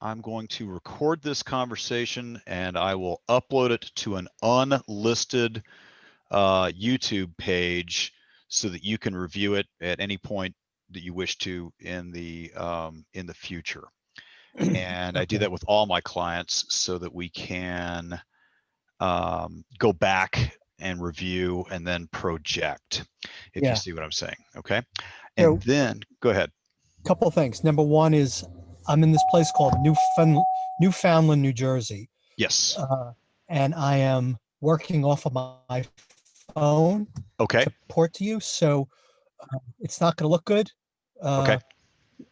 I'm going to record this conversation and I will upload it to an unlisted YouTube page so that you can review it at any point that you wish to in the future. And I do that with all my clients so that we can go back and review and then project, if you see what I'm saying. Okay. And then go ahead. Couple of things. Number one is I'm in this place called Newfoundland, New Jersey. Yes. And I am working off of my phone to port to you. So it's not going to look good. Okay.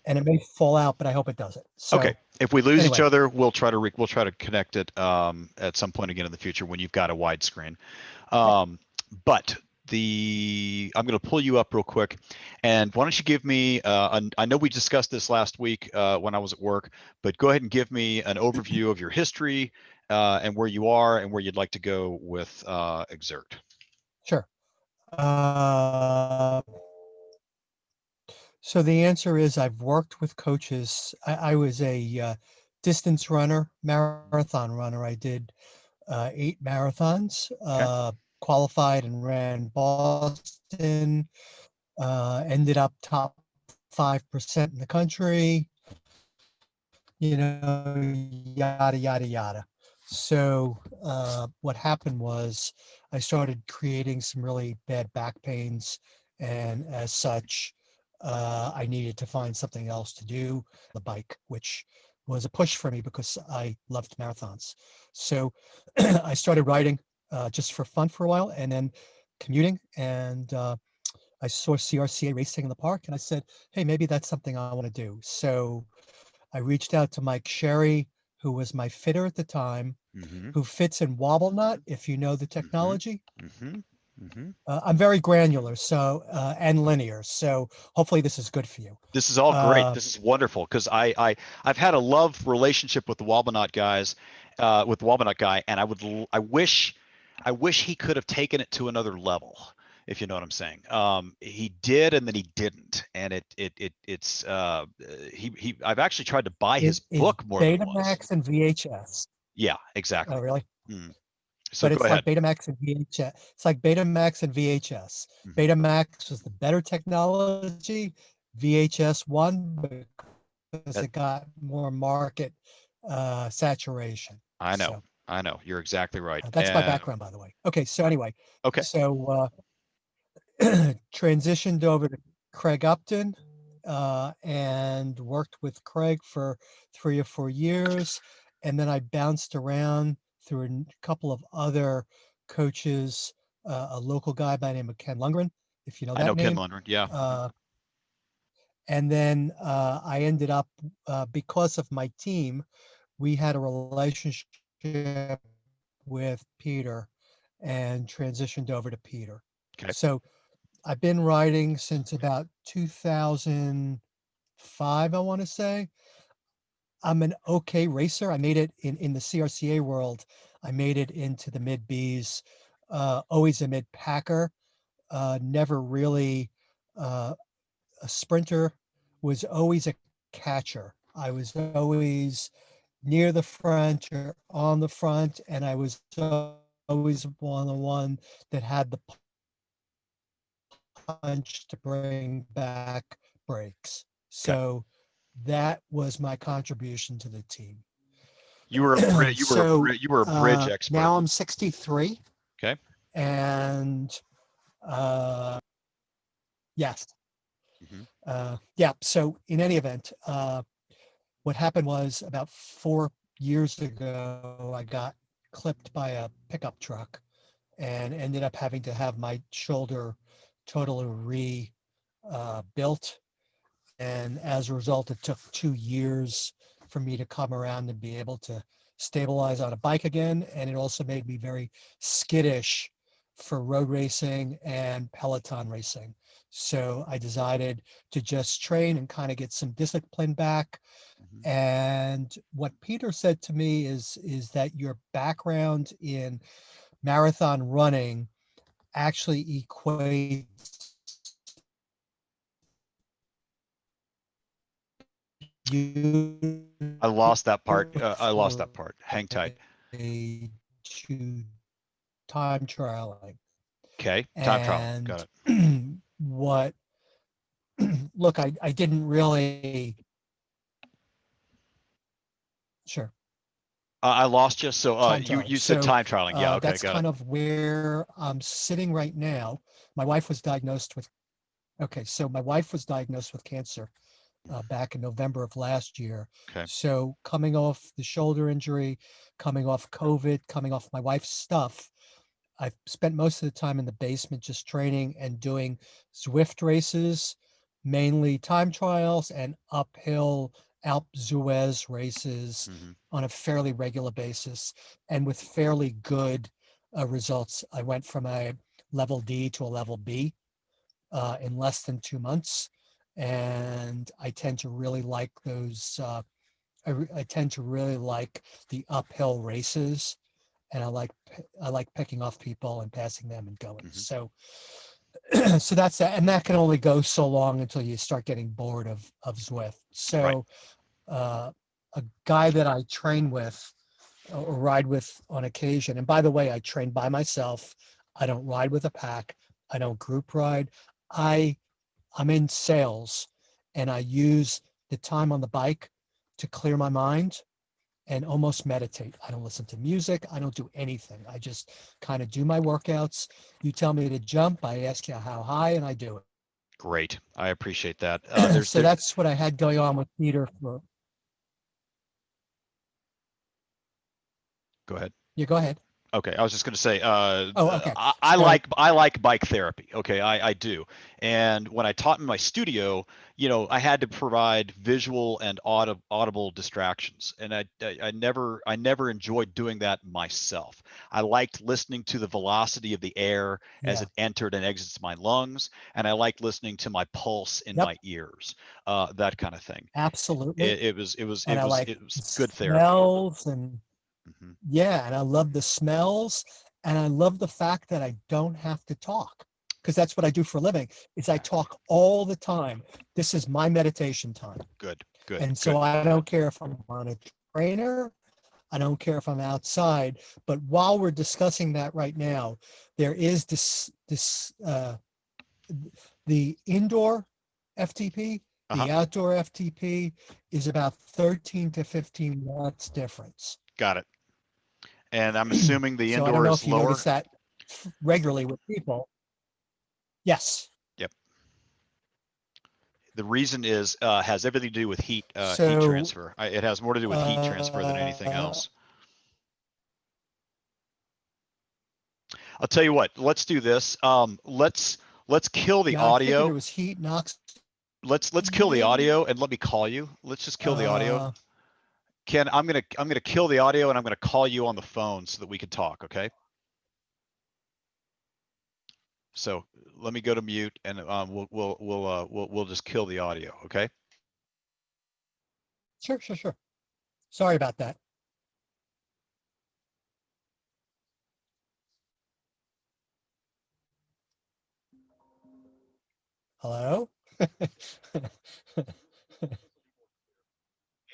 And it may fall out, but I hope it doesn't. So, okay. If we lose each other, we'll try to connect it at some point again in the future when you've got a widescreen. But I'm going to pull you up real quick, and why don't you give me? I know we discussed this last week when I was at work, but go ahead and give me an overview of your history and where you are and where you'd like to go with Xert. Sure. So the answer is I've worked with coaches. I was a distance runner, marathon runner. I did 8 marathons, qualified and ran Boston, ended up top 5% in the country, yada, yada, yada. So what happened was I started creating some really bad back pains. And as such, I needed to find something else to do, the bike, which was a push for me because I loved marathons. So I started riding just for fun for a while and then commuting. And I saw CRCA racing in the park and I said, hey, maybe that's something I want to do. So I reached out to Mike Sherry, who was my fitter at the time, who fits in Wobble Nut, if you know the technology. I'm very granular, so and linear, so hopefully this is good for you. This is all great. This is wonderful because I've had a love relationship with the Wobbenot guys, with the Wobbenot guy, and I wish he could have taken it to another level, if you know what I'm saying. He did, and then he didn't, and I've actually tried to buy his book more than once. Betamax and VHS. Yeah, exactly. Oh, really? So but it's like Betamax and VHS. It's like Betamax and VHS. Betamax was the better technology. VHS won because it got more market saturation. I know. You're exactly right. That's my background, by the way. Okay, so anyway. Okay. So transitioned over to Craig Upton and worked with Craig for 3 or 4 years. And then I bounced around through a couple of other coaches, a local guy by the name of Ken Lundgren, if you know that name. I know Ken Lundgren, yeah. And then I ended up, because of my team, we had a relationship with Peter and transitioned over to Peter. Okay. So I've been riding since about 2005, I want to say. I'm an okay racer. I made it in the CRCA world. I made it into the mid Bs, always a mid packer, never really a sprinter, was always a catcher. I was always near the front or on the front, and I was always the one that had the punch to bring back breaks. So that was my contribution to the team. You were a bridge expert. Now I'm 63. Okay. And yes. Yeah. So in any event, what happened was about 4 years ago, I got clipped by a pickup truck and ended up having to have my shoulder totally rebuilt. And as a result, it took 2 years for me to come around and be able to stabilize on a bike again. And it also made me very skittish for road racing and Peloton racing. So I decided to just train and kind of get some discipline back. And what Peter said to me is that your background in marathon running actually equates I lost that part. I lost that part. Hang tight. way to time trialing. Okay. Time trial. Got And it. what, look, I didn't really, sure, I lost you. So time you trialing. you said So time trialing. Yeah. Okay. that's Got it. kind of where I'm sitting right now. My wife was diagnosed with, okay, so my wife was diagnosed with cancer back in November of last year. Okay. So coming off the shoulder injury, coming off COVID, coming off my wife's stuff, I've spent most of the time in the basement just training and doing Zwift races, mainly time trials and uphill Alpe d'Huez races Hmm. on a fairly regular basis and with fairly good results. I went from a level D to a level B in less than 2 months. And I tend to really like those. I tend to really like the uphill races, and I like picking off people and passing them and going. Hmm. So so that's that, and that can only go so long until you start getting bored of Zwift. Right. So a guy that I train with or ride with on occasion, and by the way, I train by myself. I don't ride with a pack. I don't group ride. I I'm in sales and I use the time on the bike to clear my mind and almost meditate. I don't listen to music. I don't do anything. I just kind of do my workouts. You tell me to jump, I ask you how high, and I do Great. I appreciate that. it. There's So there. that's what I had going on with Peter for, Go ahead. you go ahead. Okay, I was just going to say, Oh, okay. I So, like bike therapy. Okay, I do. And when I taught in my studio, I had to provide visual and audible distractions, and I never enjoyed doing that myself. I liked listening to the velocity of the air as yeah, it entered and exits my lungs, and I liked listening to my pulse in yep, my ears, that kind of thing. absolutely. It And I was like it was the good therapy. smells and Hmm. yeah, and I love the smells, and I love the fact that I don't have to talk because that's what I do for a living is I Exactly. talk all the time. This is my meditation time. Good, good, And so good. I don't care if I'm on a trainer, I don't care if I'm outside, but while we're discussing that right now, there is this the indoor FTP, Uh-huh. the outdoor FTP is about 13 to 15 watts difference. Got it. And I'm assuming the So I don't indoor know is if you notice lower. that regularly with people. Yes. Yep. The reason is has everything to do with heat So transfer. It has more to do with heat transfer than anything uh, else. I'll tell you what. Let's do this. Let's kill the yeah, I figured it audio. was heat and Let's kill the oxygen. audio and let me call you. Let's just kill the audio. Uh, Ken, I'm gonna kill the audio and I'm gonna call you on the phone so that we can talk. Okay. So let me go to mute and we'll just kill the audio. Okay. sure, sure, sure. Sorry about that. Hello? And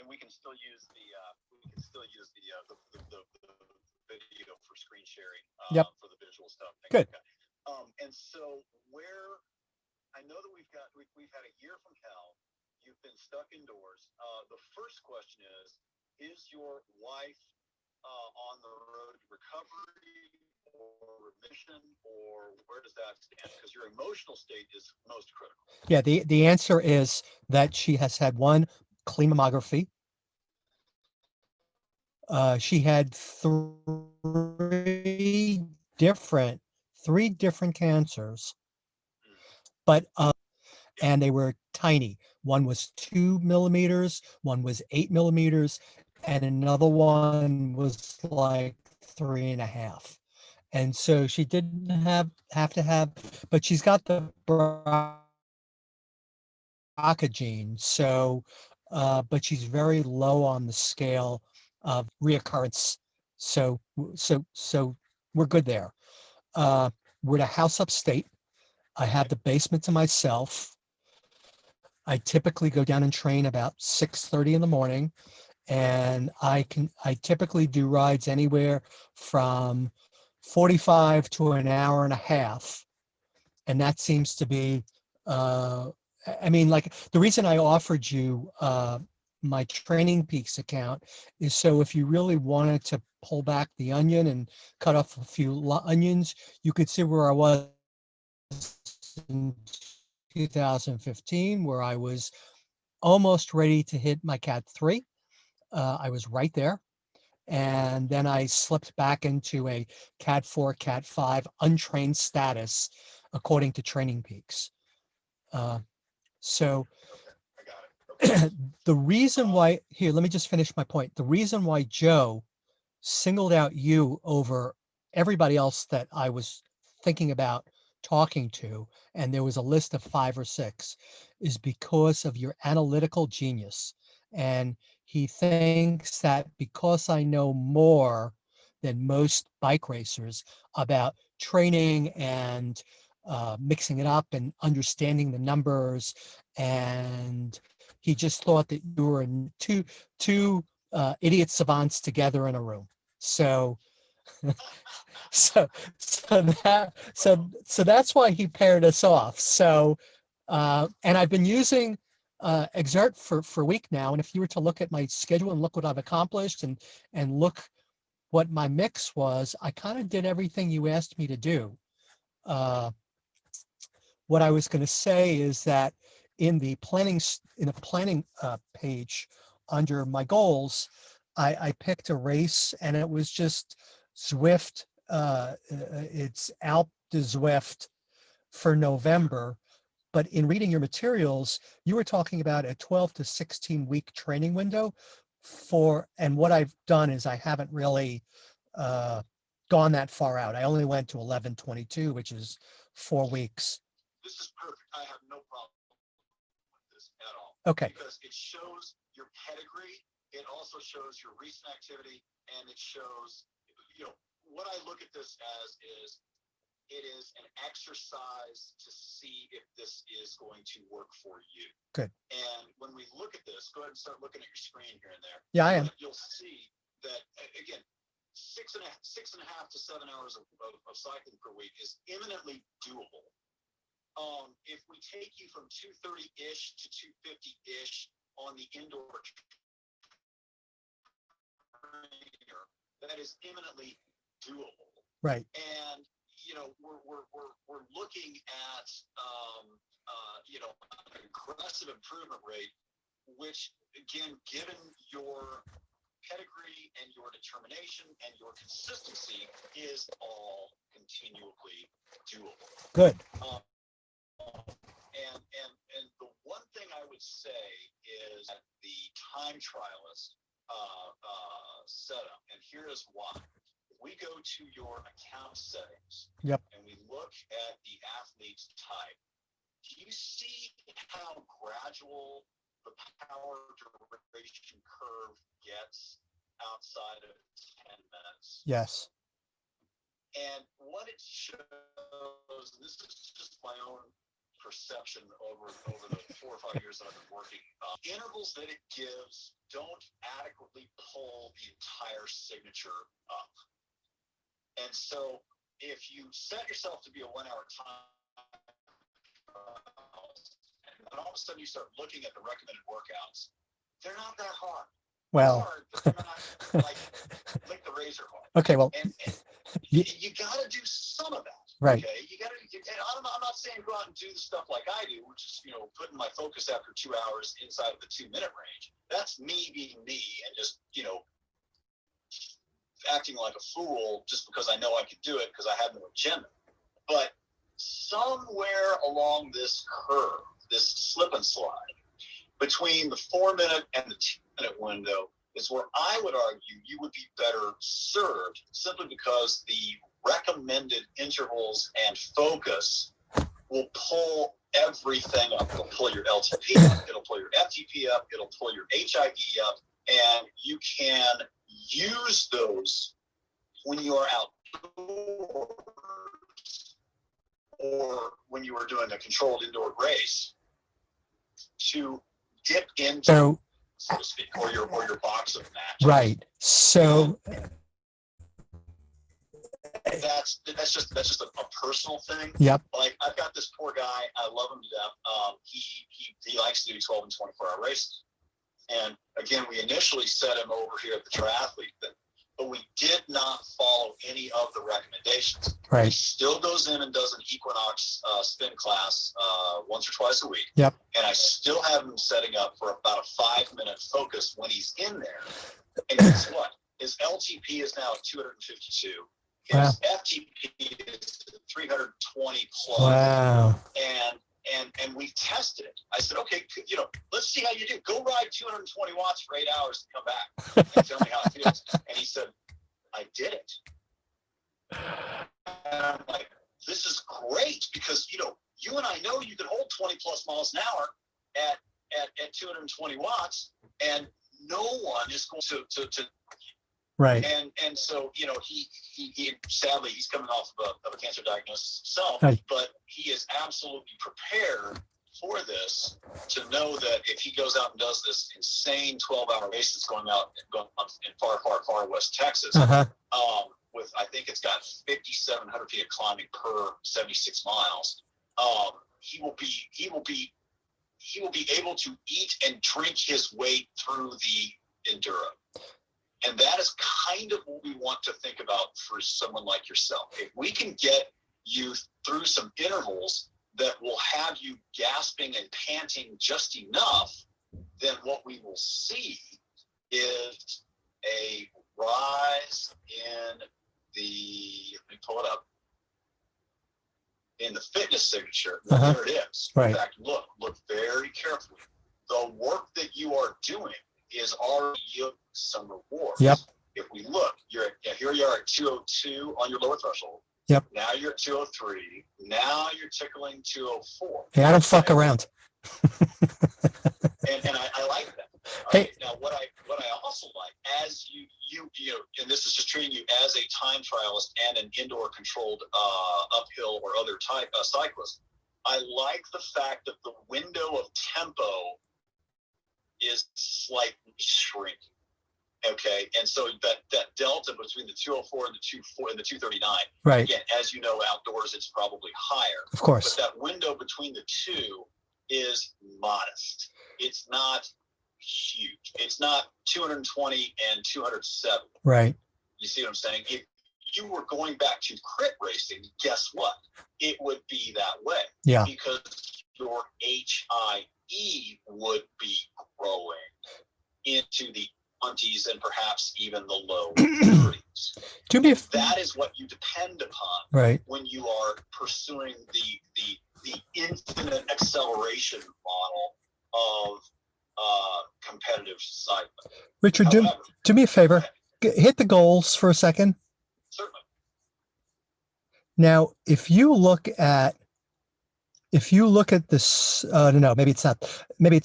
we can still use the video for screen sharing Yep. for the visual stuff, things Good. like that. And so where I know that we've had a year from hell. You've been stuck indoors. The first question is your wife on the road to recovery or remission, or where does that stand? Because your emotional state is most critical. Yeah, the answer is that she has had one clean mammography. She had different three different cancers, but and they were tiny. One was 2 millimeters, one was 8 millimeters, and another one was like 3.5. And so she didn't have to have, but she's got the BRCA gene. So, but she's very low on the scale of reoccurrence. So we're good there. We're in a house upstate. I have the basement to myself. I typically go down and train about 6:30 in the morning, and I typically do rides anywhere from 45 to an hour and a half. And that seems to be, I mean, like the reason I offered you my Training Peaks account is so if you really wanted to pull back the onion and cut off a few onions, you could see where I was in 2015, where I was almost ready to hit my CAT 3. I was right there. And then I slipped back into a CAT 4, CAT 5 untrained status, according to Training Peaks. So the reason why, here, let me just finish my point. The reason why Joe singled out you over everybody else that I was thinking about talking to, and there was a list of 5 or 6, is because of your analytical genius. And he thinks that because I know more than most bike racers about training and mixing it up and understanding the numbers, and he just thought that you were two idiot savants together in a room. So, so, so that's why he paired us off. So, and I've been using Xert for a week now. And if you were to look at my schedule and look what I've accomplished and look what my mix was, I kind of did everything you asked me to do. What I was going to say is that in the planning page under my goals, I picked a race, and it was just Zwift. It's Alpe de Zwift for November. But in reading your materials, you were talking about a 12 to 16 week training window and what I've done is I haven't really gone that far out. I only went to 11/22, which is 4 weeks. This is perfect. I have no problem with this at all. Okay. Because it shows your pedigree. It also shows your recent activity, and it shows, what I look at this as is it is an exercise to see if this is going to work for you. Good. And when we look at this, go ahead and start looking at your screen here and there. Yeah, I am. You'll see that, again, 6.5 to 7 hours of cycling per week is imminently doable. If we take you from 230-ish to 250-ish on the indoor trainer, that is imminently doable. Right. And we're looking at an aggressive improvement rate, which again, given your pedigree and your determination and your consistency, is all continually doable. Good. And the one thing I would say is that the time trialist setup, and here is why. We go to your account settings. Yep. And we look at the athlete's type. Do you see how gradual the power duration curve gets outside of 10 minutes? Yes. And what it shows, and this is just my own perception over the 4 or 5 years that I've been working, intervals that it gives don't adequately pull the entire signature up. And so if you set yourself to be a 1 hour time, and then all of a sudden you start looking at the recommended workouts, they're not that hard. Well, they're hard, but they're not like the razor hard. Okay, well, and you got to do some of that. Right. Okay, you got to. I'm not saying go out and do the stuff like I do, which is putting my focus after 2 hours inside of the 2-minute range. That's me being me and just acting like a fool just because I know I can do it because I have no agenda. But somewhere along this curve, this slip and slide between the 4-minute and the 2-minute window is where I would argue you would be better served, simply because the recommended intervals and focus will pull everything up. It'll pull your LTP up, it'll pull your FTP up, it'll pull your HIE up, and you can use those when you are outdoors or when you are doing a controlled indoor race to dip into, so to speak, or your box of matches. Right. So that's just a personal thing. Yep. Like, I've got this poor guy, I love him to death. He likes to do 12 and 24-hour races. And again, we initially set him over here at the triathlete thing, but we did not follow any of the recommendations. Right. He still goes in and does an Equinox spin class once or twice a week. Yep. And I still have him setting up for about a 5-minute focus when he's in there. And guess what? His LTP is now at 252. His Wow. FTP is 320 plus. Wow. And we tested it. I said, okay, let's see how you do. Go ride 220 watts for 8 hours and come back and tell me how it feels. And he said, I did it. And I'm like, this is great, because you and I know you can hold 20 plus miles an hour at 220 watts, and no one is going to Right. And so he sadly, he's coming off of a cancer diagnosis himself, Right. but he is absolutely prepared for this, to know that if he goes out and does this insane 12-hour race that's going in far west Texas, with, I think it's got 5,700 feet of climbing per 76 miles, he will be able to eat and drink his way through the enduro. And that is kind of what we want to think about for someone like yourself. If we can get you through some intervals that will have you gasping and panting just enough, then what we will see is a rise in let me pull it up, in the fitness signature. There it is. Right. In fact, look very carefully. The work that you are doing is already yielding some rewards. Yep. If we look, here you are at 202 on your lower threshold. Yep. Now you're at 203. Now you're tickling 204. Hey, I don't fuck around. and I like that. Hey. Right? Now, what I also like, as you and this is just treating you as a time trialist and an indoor controlled uphill or other type cyclist, I like the fact that the window of tempo is slightly shrinking. Okay, and so that delta between the 204 and the 24 and the 239. Right. Again, as you know, outdoors it's probably higher. Of course. But that window between the two is modest. It's not huge. It's not 220 and 207. Right. You see what I'm saying? If you were going back to crit racing, guess what? It would be that way. Yeah. Because your HIE would be growing into the 20s and perhaps even the low 30s. That is what you depend upon, right, when you are pursuing the infinite acceleration model of competitive cycling. Richard, However, do me a favor. Hit the goals for a second. Certainly. Now, if you look at this, no, maybe it's not. Maybe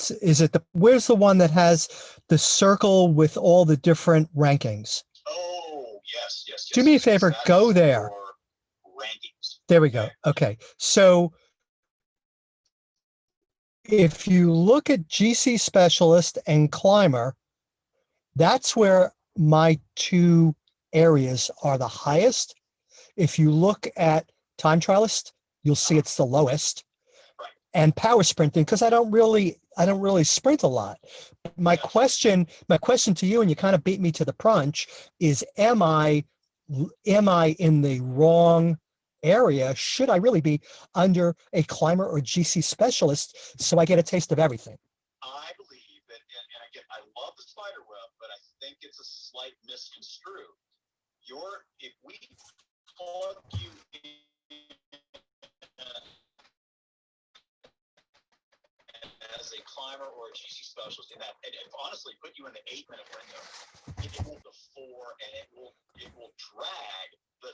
where's the one that has the circle with all the different rankings? Oh, yes. Do me a favor, go there. Rankings. There we go. Okay. So if you look at GC Specialist and Climber, that's where my two areas are the highest. If you look at Time Trialist, you'll see it's the lowest. And power sprinting, because I don't really sprint a lot. My question to you, and you kind of beat me to the punch, is am I in the wrong area? Should I really be under a climber or GC specialist so I get a taste of everything? I believe that, and again, I love the spider web, but I think it's a slight misconstrue. If we plug you in as a climber or a GC specialist, and honestly put you in the 8-minute window, it will before and it will drag the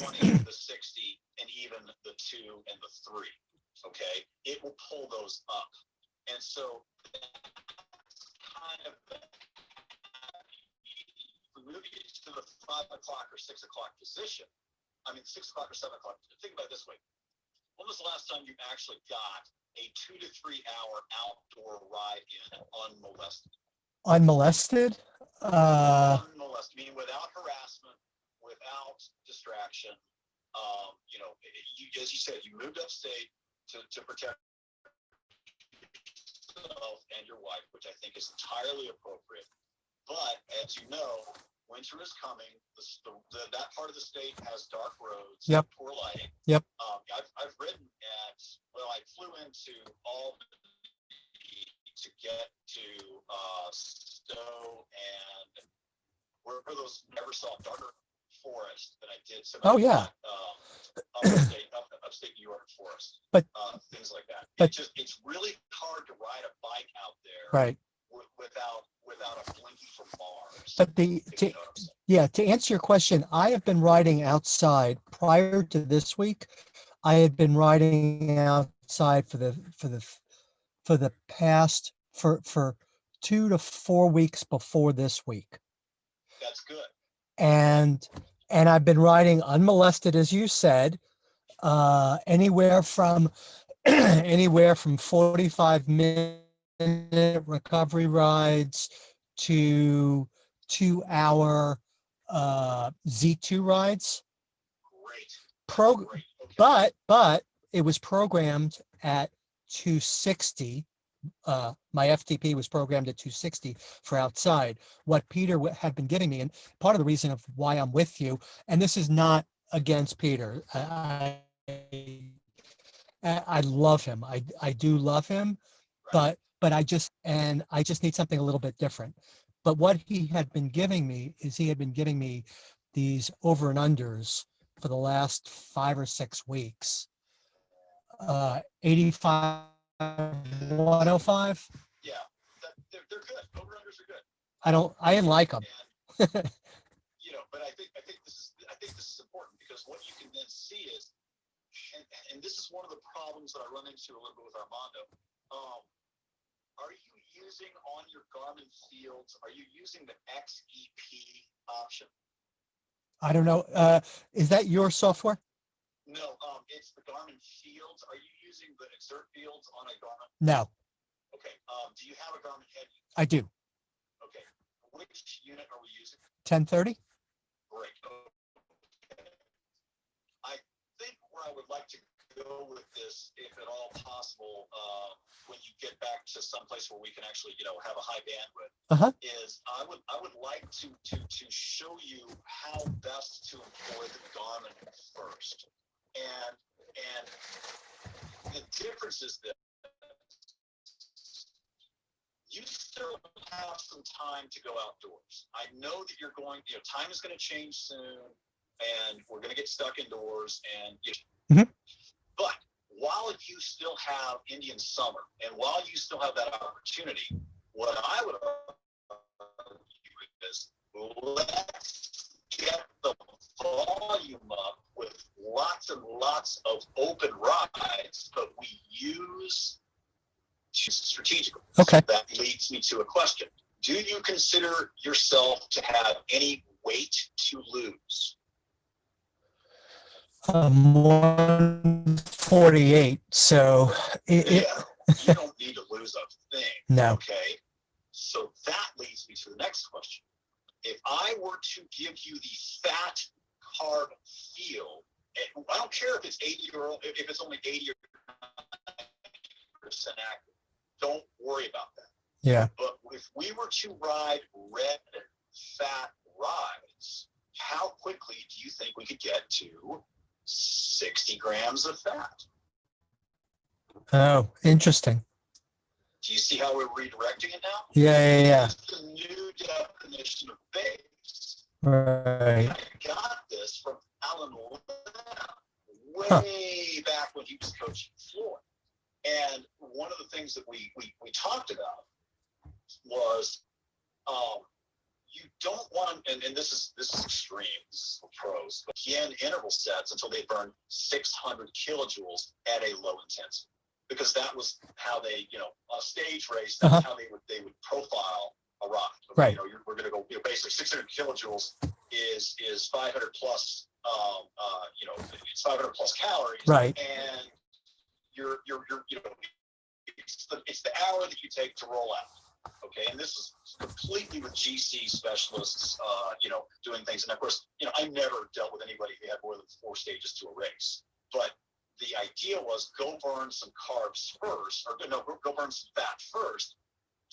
20, the 60, and even the 2 and the 3. Okay, it will pull those up, and so that's kind of if we move you to the 5 o'clock or 6 o'clock position. I mean, 6 o'clock or 7 o'clock. Think about it this way: when was the last time you actually got a 2 to 3 hour outdoor ride in unmolested? Unmolested? Unmolested, meaning without harassment, without distraction. As you said, you moved upstate to protect yourself and your wife, which I think is entirely appropriate. But as you know, winter is coming. That part of the state has dark roads, Yep. poor lighting. Yep. I've ridden I flew into Albany to get to Stowe and where those never saw darker forest than I did. So Oh, yeah. Upstate New York forest, but things like that. But it's really hard to ride a bike out there, right, without a blinky from Mars. But to answer your question, I have been riding outside prior to this week. I had been riding outside for the past for 2 to 4 weeks before this week. That's good. And I've been riding unmolested, as you said, anywhere from 45-minute recovery rides to 2-hour Z2 rides. Great. Okay. But it was programmed at 260. My FTP was programmed at 260 for outside. What Peter had been giving me, and part of the reason of why I'm with you, and this is not against Peter. I love him. I do love him, right. but I just need something a little bit different. But what he had been giving me is these over and unders for the last 5 or 6 weeks. 85, 105. Yeah, they're good. Over unders are good. I didn't like them. But I think this is important because what you can then see is, and this is one of the problems that I run into a little bit with Armando. Are you using on your Garmin Fields? Are you using the XEP option? I don't know. Is that your software? No, it's the Garmin Fields. Are you using the Xert Fields on a Garmin? No. Okay. Do you have a Garmin head? I do. Okay. Which unit are we using? 1030. Great. Okay. I think where I would like to go with this, if at all possible, when you get back to some place where we can actually, have a high bandwidth, is I would like to show you how best to employ the Garmin first, and the difference is that you still have some time to go outdoors. I know that you're going, time is going to change soon, and we're going to get stuck indoors, and but while you still have Indian summer, and while you still have that opportunity, what I would argue is let's get the volume up with lots and lots of open rides, but we use strategically. Okay. So that leads me to a question. Do you consider yourself to have any weight to lose? 148. So you don't need to lose a thing. No. Okay. So that leads me to the next question. If I were to give you the fat carb feel, I don't care if it's 80 or if it's only 80 or 90% active. Don't worry about that. Yeah. But if we were to ride red fat rides, how quickly do you think we could get to 60 grams of fat? Oh, interesting. Do you see how we're redirecting it now? Yeah. It's the new definition of base. Right. I got this from Alan Lamb way back when he was coaching Floyd. And one of the things that we talked about was you don't want, and this is extreme, this is for pros, but again, interval sets until they burn 600 kilojoules at a low intensity. Because that was how they, a stage race, that's how they would profile a ride. Okay, right. We're going to go, basically 600 kilojoules is 500 plus, it's 500 plus calories. Right. And you're it's the hour that you take to roll out. Okay, and this is completely with GC specialists, doing things. And of course, I never dealt with anybody who had more than 4 stages to a race. But the idea was go burn some carbs first, or no, go burn some fat first,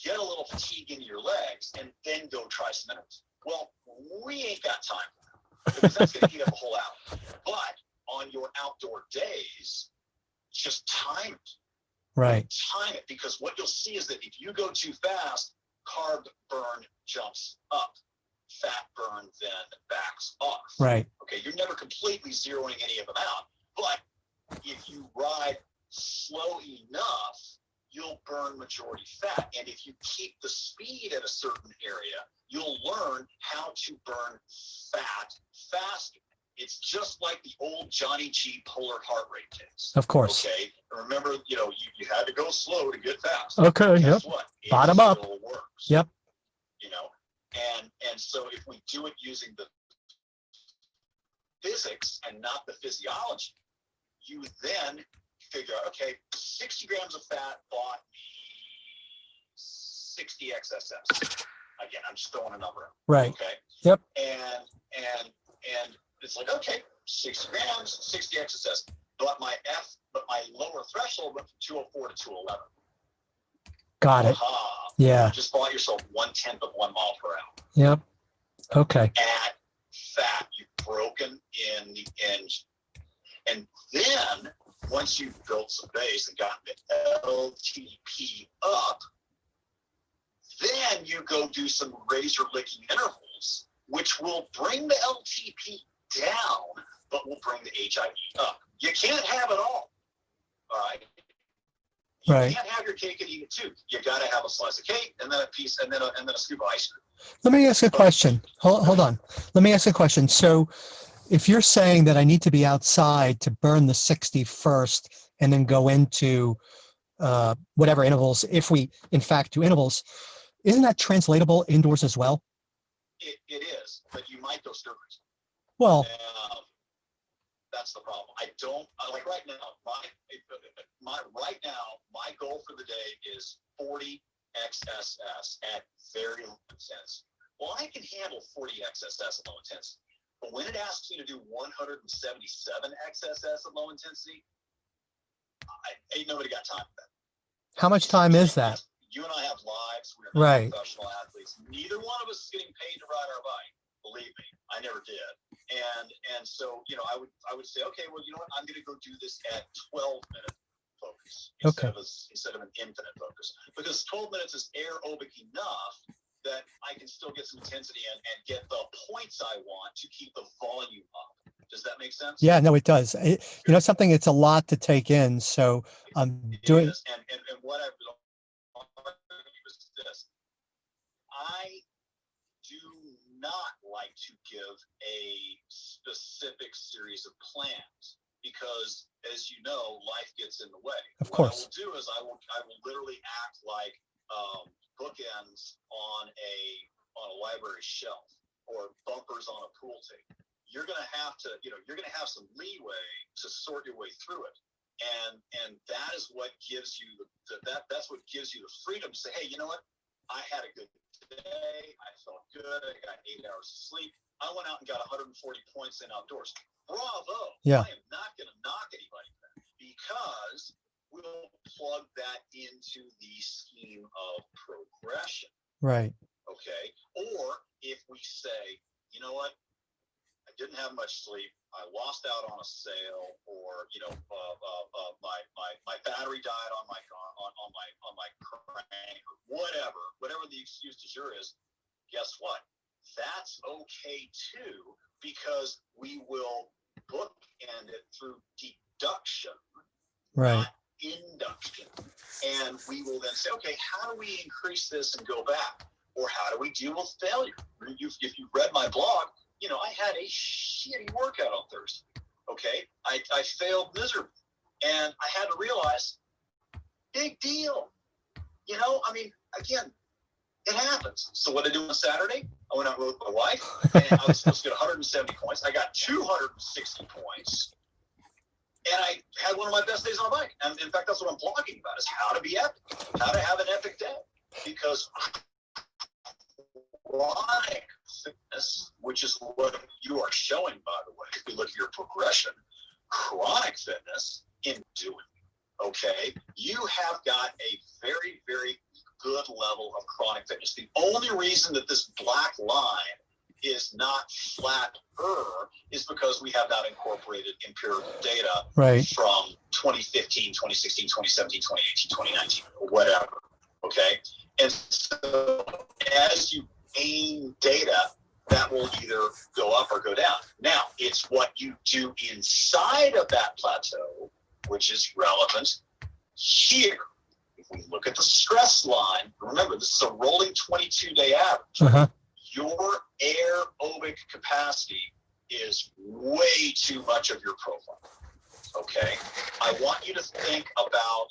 get a little fatigue into your legs, and then go try some intervals. Well, we ain't got time for that, because that's going to eat up a whole hour. But on your outdoor days, just time it. Right. Time it, because what you'll see is that if you go too fast, carb burn jumps up, fat burn then backs off. Right. Okay, you're never completely zeroing any of them out, but if you ride slow enough, you'll burn majority fat. And if you keep the speed at a certain area, you'll learn how to burn fat faster. It's just like the old Johnny G polar heart rate test. Of course. Okay. Remember, you had to go slow to get fast. Okay. Guess Yep. what? It Bottom up. still works. Yep. And so if we do it using the physics and not the physiology, you then figure out, okay, 60 grams of fat bought me 60 XSS. Again, I'm just throwing a number out. Right. Okay. Yep. And it's like, okay, 60 grams, 60 XSS. But my lower threshold went from 204 to 211. Got it. Aha. Yeah. You just bought yourself 1/10 of 1 mile per hour. Yep. Okay. At fat, you've broken in the engine. And then once you've built some base and gotten the LTP up, then you go do some razor licking intervals, which will bring the LTP down, but will bring the HIE up. You can't have it all. All right. You Right. can't have your cake and eat it too. You got to have a slice of cake and then a piece and then a scoop of ice cream. Let me ask a question. Hold on. Let me ask a question. So if you're saying that I need to be outside to burn the 60 first and then go into whatever intervals, if we in fact do intervals, isn't that translatable indoors as well? It is, but you might go stir crazy. Well, that's the problem. I don't like right now. My goal for the day is 40 XSS at very low intensity. Well, I can handle 40 XSS at low intensity, but when it asks me to do 177 XSS at low intensity, ain't nobody got time for that. how much time is that? You and I have lives. We're not Right. professional athletes. Neither one of us is getting paid to ride our bike. Believe me, I never did. And so, I would say, okay, well, you know what? I'm going to go do this at 12-minute focus instead of an infinite focus, because 12 minutes is aerobic enough that I can still get some intensity and get the points I want to keep the volume up. Does that make sense? Yeah, no, it does. Something, it's a lot to take in. So I'm doing. Is. And what I've argue is this: I do not like to give a specific series of plans, because, as you know, life gets in the way. Of course. What I will do is I will literally act like bookends on a library shelf or bumpers on a pool table. You're going to have to, you're going to have some leeway to sort your way through it. And that is what gives you that's what gives you the freedom to say, hey, you know what? I had a good day. I felt good. I got 8 hours of sleep. I went out and got 140 points in outdoors. Bravo. Yeah. I am not going to knock anybody for that, because we'll plug that into the scheme of progression. Right. Okay. Or if we say, you know what? I didn't have much sleep. I lost out on a sale, or my battery died on my crank, or whatever the excuse du jour is. Guess what? That's okay too, because we will bookend it through deduction, Right. not induction, and we will then say, okay, how do we increase this and go back, or how do we deal with failure? If you read my blog, I had a shitty workout on Thursday. Okay. I failed miserably, and I had to realize, big deal. Again, it happens. So what did I do on Saturday? I went out and rode with my wife, and I was supposed to get 170 points. I got 260 points. And I had one of my best days on a bike. And in fact, that's what I'm blogging about, is how to be epic, how to have an epic day. Because chronic fitness, which is what you are showing, by the way, if you look at your progression, chronic fitness in doing, okay, you have got a very, very good level of chronic fitness. The only reason that this black line is not flatter is because we have not incorporated empirical data from 2015, 2016, 2017, 2018, 2019, or whatever. Okay. And so as you gain data, that will either go up or go down. Now, it's what you do inside of that plateau, which is relevant here. If we look at the stress line, remember, this is a rolling 22-day average. Your aerobic capacity is way too much of your profile. Okay, I want you to think about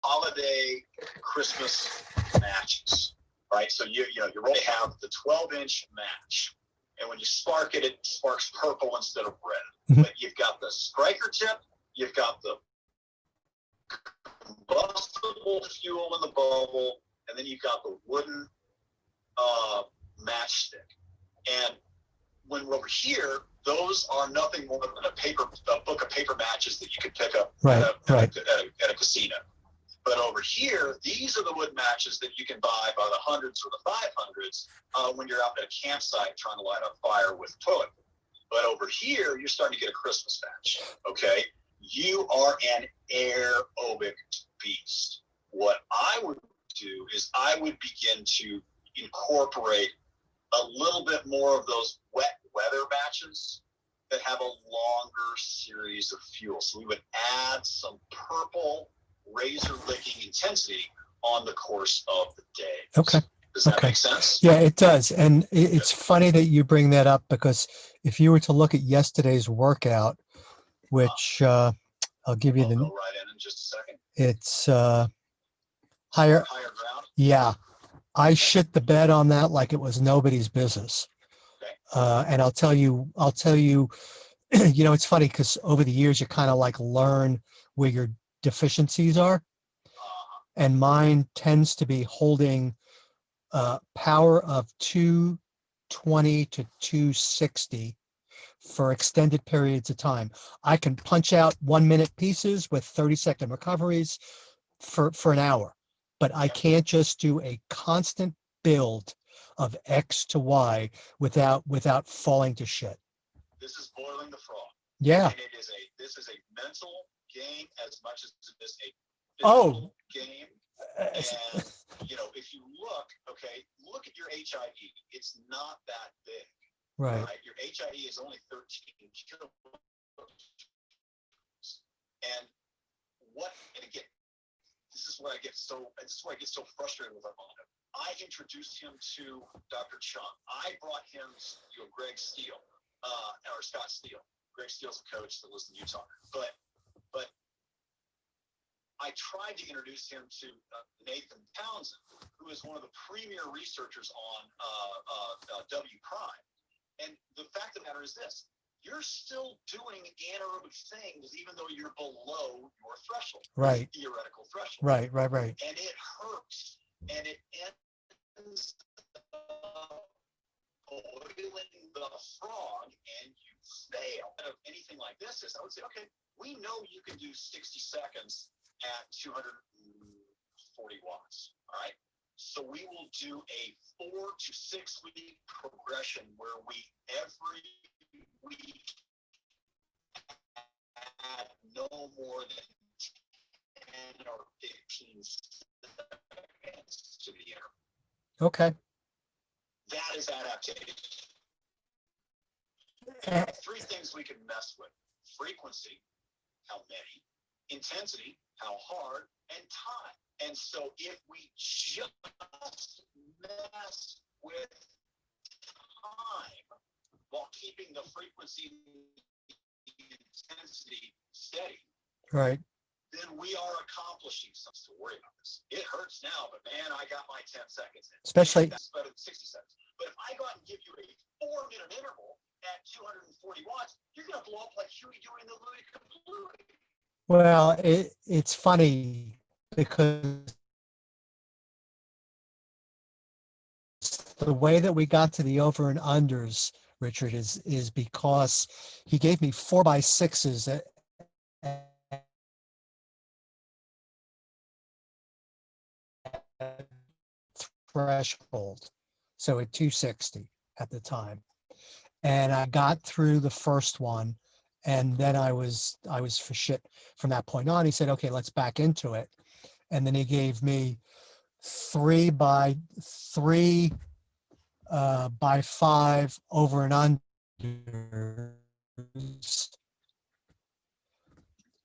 holiday Christmas matches, right? So you really have the 12-inch match, and when you spark it, it sparks purple instead of red. But you've got the striker tip, you've got the combustible fuel in the bubble, and then you've got the wooden matchstick. And when we're over here, those are nothing more than a book of paper matches that you could pick up at a casino. But over here, these are the wood matches that you can buy by the hundreds or the 500s when you're out at a campsite trying to light a fire with toilet. But over here, you're starting to get a Christmas match. Okay, you are an aerobic beast. What I would do is I would begin to incorporate a little bit more of those wet weather matches that have a longer series of fuel. So we would add some purple razor licking intensity on the course of the day. Okay. Does that make sense? Yeah, it does. And it's funny that you bring that up, because if you were to look at yesterday's workout, which I'll give you I'll the. go right in just a second. It's higher ground. Yeah, I shit the bed on that like it was nobody's business. Okay. And I'll tell you, it's funny because over the years you kind of like learn where your deficiencies are, and mine tends to be holding power of 220 to 260 for extended periods of time. I can punch out 1-minute pieces with 30-second recoveries for an hour, but I can't just do a constant build of X to Y without falling to shit. This is boiling the frog. Yeah. And this is a mental game as much as it is a physical game. And if you look at your HIE. It's not that big. Right. Your HIE is only 13 kilos. And again, this is where I get so frustrated with Armando. I introduced him to Dr. Chung. I brought him Greg Steele, or Scott Steele. Greg Steele's a coach that lives in Utah. But I tried to introduce him to Nathan Townsend, who is one of the premier researchers on W prime. And the fact of the matter is this: you're still doing anaerobic things even though you're below your threshold, right? Theoretical threshold, right. And it hurts, and it ends up boiling the frog, and you fail. Of anything like this is, I would say, okay, we know you can do 60 seconds at 240 watts. All right. So we will do a 4 to 6 week progression where we every week add no more than 10 or 15 seconds to the interval. Okay. That is adaptation. Three things we can mess with: frequency, how many; intensity, how hard; and time. And so if we just mess with time while keeping the frequency and intensity steady, Right. then we are accomplishing something. To worry about this. It hurts now, but man, I got my 10 seconds in. Especially that's better than 60 seconds. But if I go out and give you a 4-minute interval at 240 watts, you're going to blow up like Huey, Dewey, and the Louie. Well, it's funny because the way that we got to the over and unders, Richard, is because he gave me 4x6s at threshold, so at 260 at the time, and I got through the first one, and then I was for shit from that point on. He said, okay, let's back into it, and then he gave me 3x3 by 5 over and unders,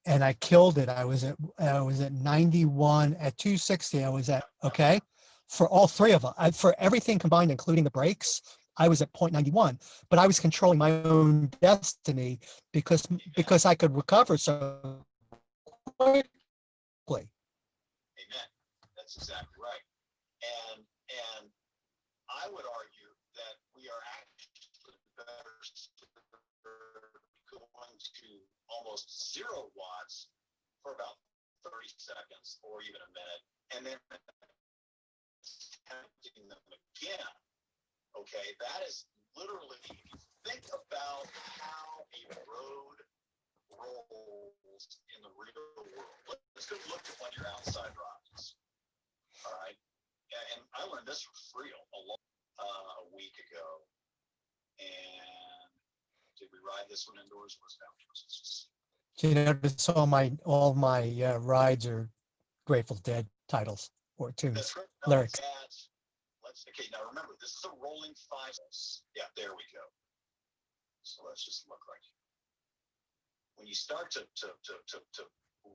and I killed it. I was at 91 at 260. I was at, okay, for all three of them, for everything combined, including the brakes, I was at 0.91, but I was controlling my own destiny because I could recover so quickly. Amen. That's exactly right. And I would argue that we are actually better going to almost 0 watts for about 30 seconds or even a minute, and then tempting them again. Okay, that is literally, if you think about how a road rolls in the real world. Let's go look at one of your outside rides. All right, and I learned this from Friel a week ago. And did we ride this one indoors or was it outdoors? You notice all my rides are Grateful Dead titles or tunes. That's right. Lyrics. Okay, now remember, this is a rolling 5. Yeah, there we go. So let's just look right here. When you start to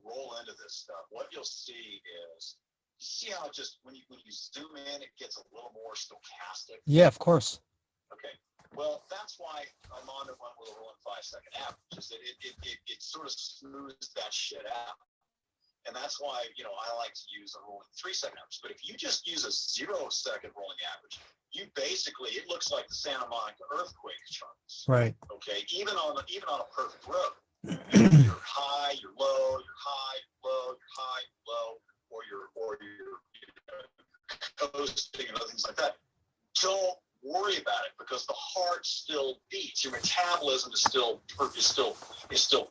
roll into this stuff, what you'll see is, you see how just when you zoom in, it gets a little more stochastic. Yeah, of course. Okay. Well, that's why Armando went with a rolling 5-second average, is that it sort of smooths that shit out. And that's why, I like to use a rolling 3-second average. But if you just use a 0-second rolling average, you basically, it looks like the Santa Monica earthquake charts. Right. Okay. Even on a perfect road, you're high, you're low, you're high, you're low, you're high, you're low, or you're coasting and other things like that. Don't worry about it, because the heart still beats. Your metabolism is still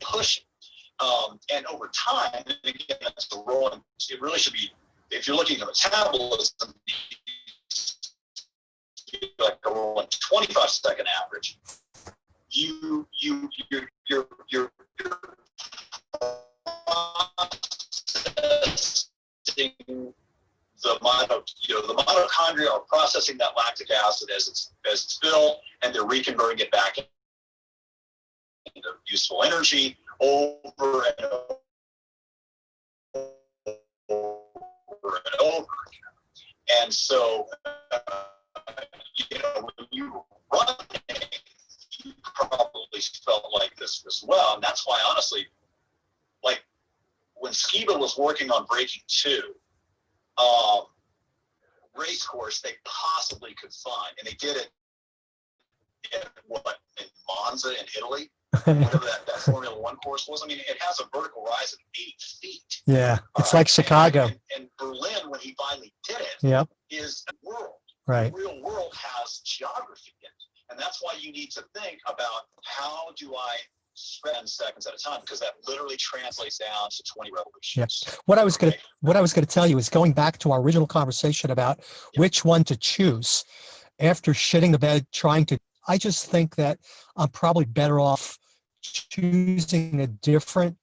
pushing. And over time, and again, that's a rolling. It really should be, if you're looking at metabolism, like a rolling 25-second average. You're processing the mitochondria are processing that lactic acid as it's built, and they're reconverting it back into useful energy over and over again. And so, when you were running, you probably felt like this as well. And that's why, honestly, like when Skiba was working on Breaking 2, race course they possibly could find, and they did it in Monza in Italy, whatever that Formula One course was. I mean, it has a vertical rise of 8 feet. Yeah, it's like Chicago. And Berlin, when he finally did it, yep, is a world. Right. The real world has geography in it, and that's why you need to think about how do I spread seconds at a time, because that literally translates down to 20 revolutions. Yep. What I was going to tell you is, going back to our original conversation about which one to choose after shitting the bed trying to, I just think that I'm probably better off choosing a different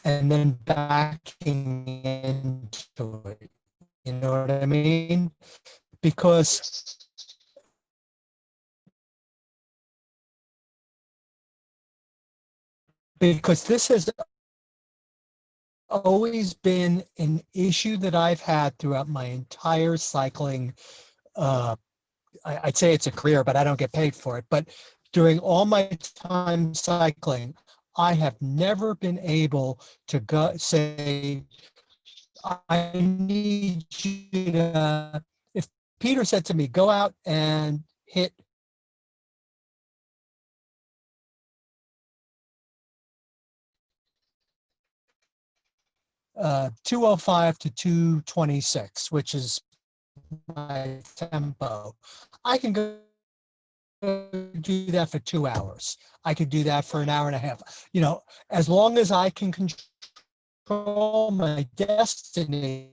and then backing into it. You know what I mean? Because this has always been an issue that I've had throughout my entire cycling. I'd say it's a career, but I don't get paid for it. But during all my time cycling, I have never been able to go say, I need you to, if Peter said to me, go out and hit 205 to 226, which is my tempo, I can go do that for 2 hours. I could do that for an hour and a half. You know, as long as I can control my destiny,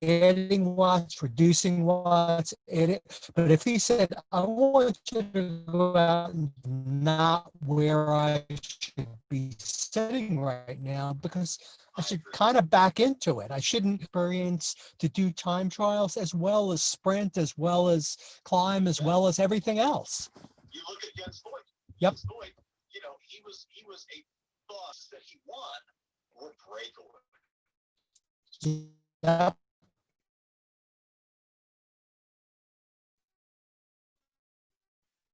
adding watts, reducing watts, but if he said, I want you to go out and not where I should be sitting right now, because I should kind of back into it. I shouldn't experience to do time trials as well as sprint, as well as climb, as well as everything else. You look at Jens Voigt. Yep. Jens Voigt, you know, he was a bus that he won were breakaway. Yep.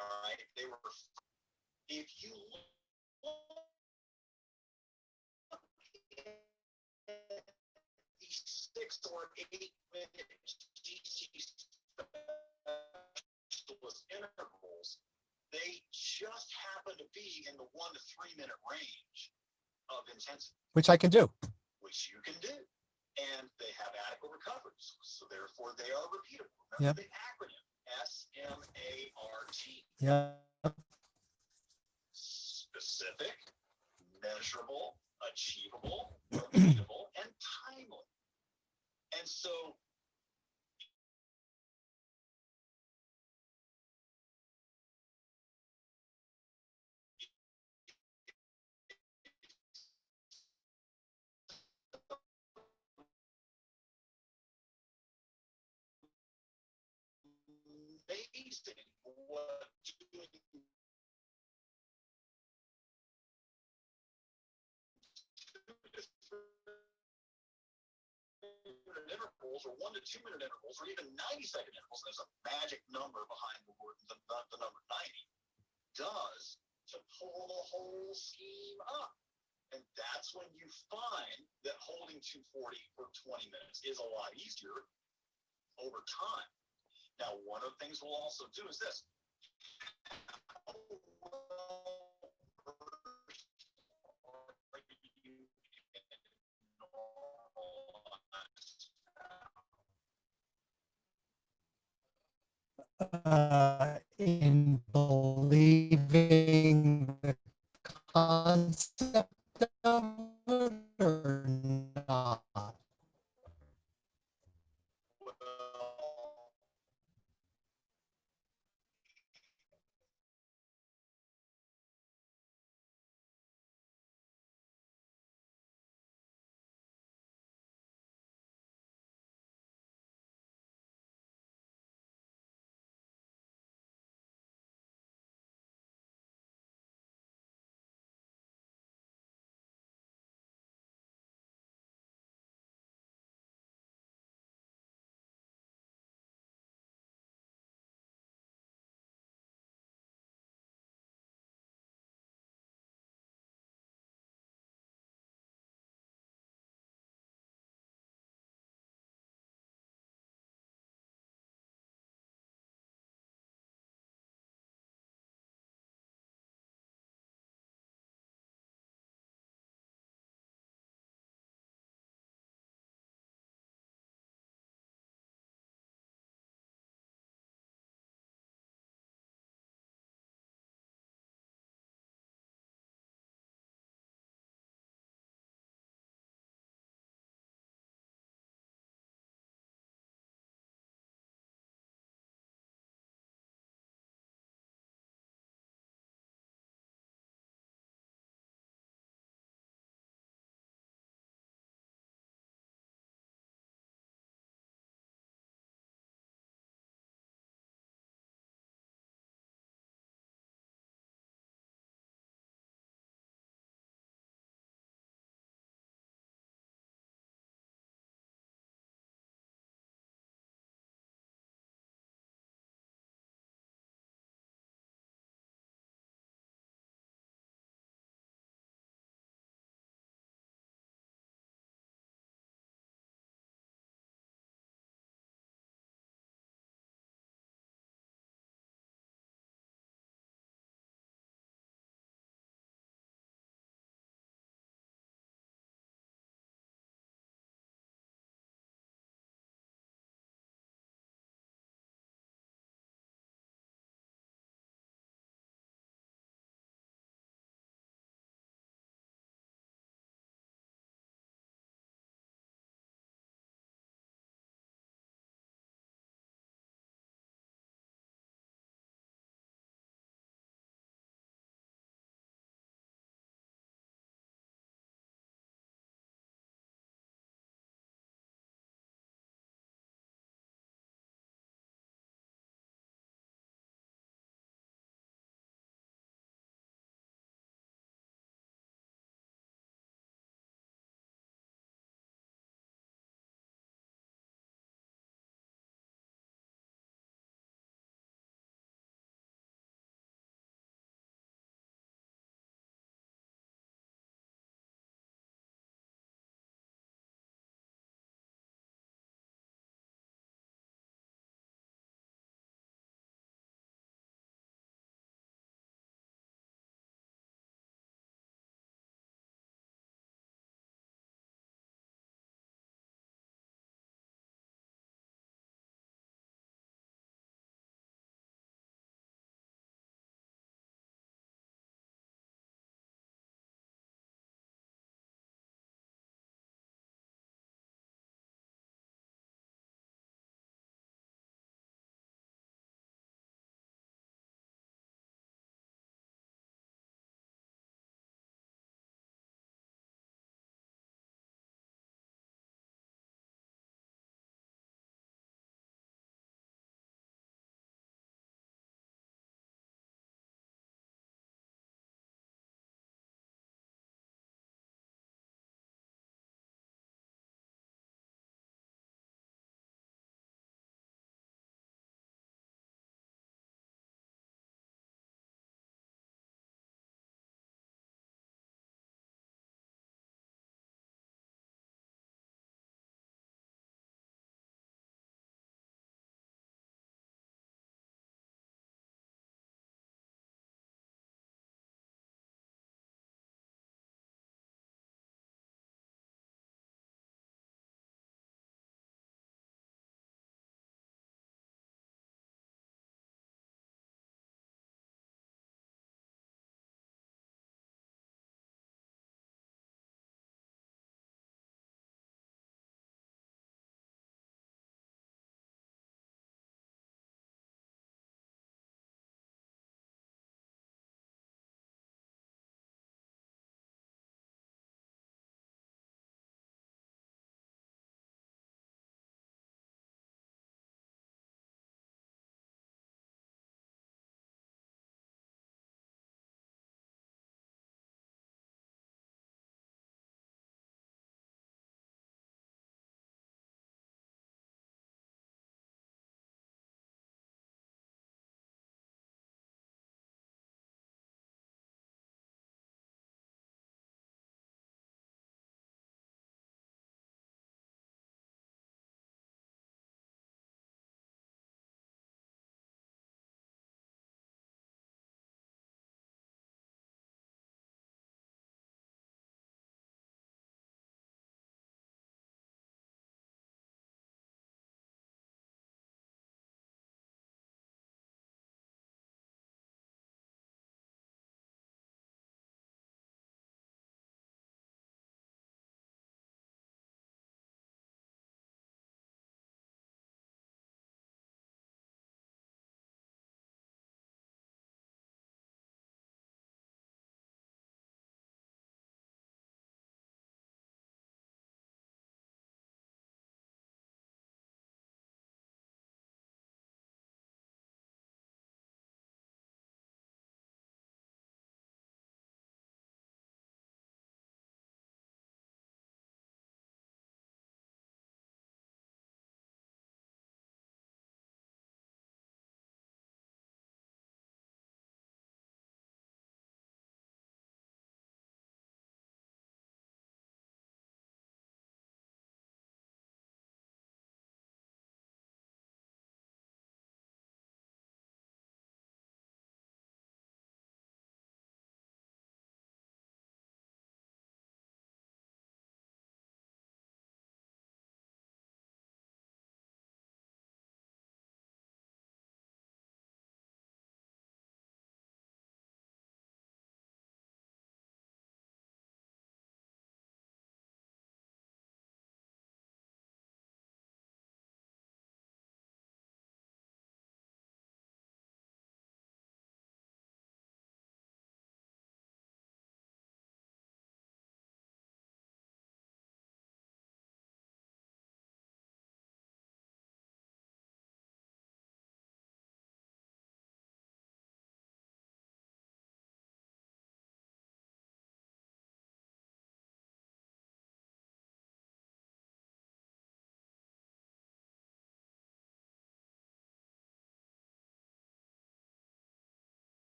All right, they were. If you look at these 6 or 8 minute GC specialist intervals, they just happen to be in the 1 to 3 minute range of intensity, Which I can do. which you can do. And they have adequate recoveries. So therefore they are repeatable. Remember the acronym SMART. Yeah. Specific, measurable, achievable, repeatable, and timely. And so amazing what doing 2 to 3 minute intervals or 1 to 2 minute intervals or even 90-second intervals, there's a magic number behind the word, the number 90, does to pull the whole scheme up. And that's when you find that holding 240 for 20 minutes is a lot easier over time. Now, one of the things we'll also do is this. In believing the concept of it or not?